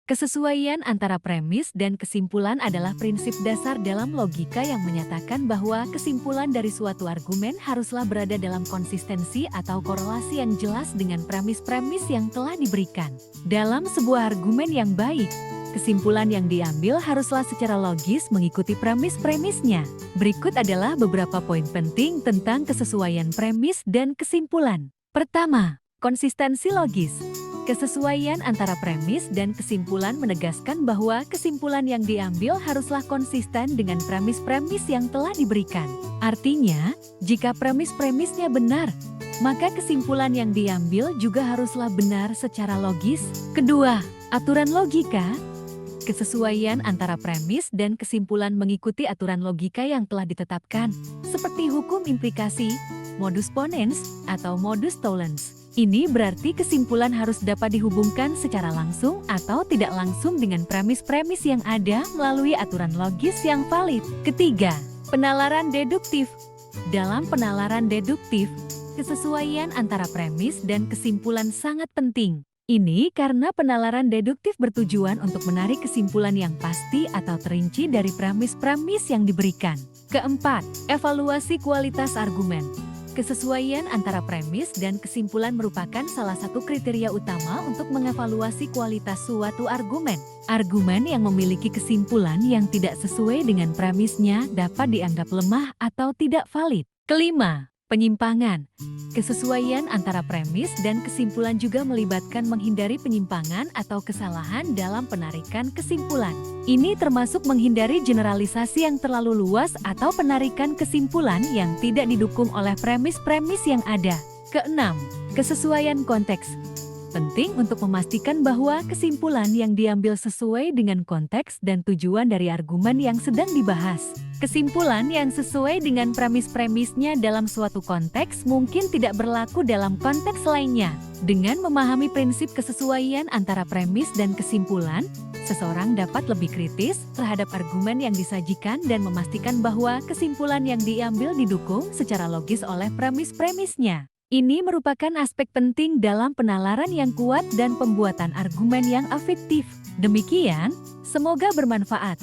Kesesuaian antara premis dan kesimpulan adalah prinsip dasar dalam logika yang menyatakan bahwa kesimpulan dari suatu argumen haruslah berada dalam konsistensi atau korelasi yang jelas dengan premis-premis yang telah diberikan. Dalam sebuah argumen yang baik, kesimpulan yang diambil haruslah secara logis mengikuti premis-premisnya. Berikut adalah beberapa poin penting tentang kesesuaian premis dan kesimpulan. Pertama, konsistensi logis. Kesesuaian antara premis dan kesimpulan menegaskan bahwa kesimpulan yang diambil haruslah konsisten dengan premis-premis yang telah diberikan. Artinya, jika premis-premisnya benar, maka kesimpulan yang diambil juga haruslah benar secara logis. Kedua, aturan logika. Kesesuaian antara premis dan kesimpulan mengikuti aturan logika yang telah ditetapkan, seperti hukum implikasi, modus ponens, atau modus tollens. Ini berarti kesimpulan harus dapat dihubungkan secara langsung atau tidak langsung dengan premis-premis yang ada melalui aturan logis yang valid. Ketiga, penalaran deduktif. Dalam penalaran deduktif, kesesuaian antara premis dan kesimpulan sangat penting. Ini karena penalaran deduktif bertujuan untuk menarik kesimpulan yang pasti atau terinci dari premis-premis yang diberikan. Keempat, evaluasi kualitas argumen. Kesesuaian antara premis dan kesimpulan merupakan salah satu kriteria utama untuk mengevaluasi kualitas suatu argumen. Argumen yang memiliki kesimpulan yang tidak sesuai dengan premisnya dapat dianggap lemah atau tidak valid. Kelima, penyimpangan. Kesesuaian antara premis dan kesimpulan juga melibatkan menghindari penyimpangan atau kesalahan dalam penarikan kesimpulan. Ini termasuk menghindari generalisasi yang terlalu luas atau penarikan kesimpulan yang tidak didukung oleh premis-premis yang ada. Keenam, kesesuaian konteks. Penting untuk memastikan bahwa kesimpulan yang diambil sesuai dengan konteks dan tujuan dari argumen yang sedang dibahas. Kesimpulan yang sesuai dengan premis-premisnya dalam suatu konteks mungkin tidak berlaku dalam konteks lainnya. Dengan memahami prinsip kesesuaian antara premis dan kesimpulan, seseorang dapat lebih kritis terhadap argumen yang disajikan dan memastikan bahwa kesimpulan yang diambil didukung secara logis oleh premis-premisnya. Ini merupakan aspek penting dalam penalaran yang kuat dan pembuatan argumen yang efektif. Demikian, semoga bermanfaat.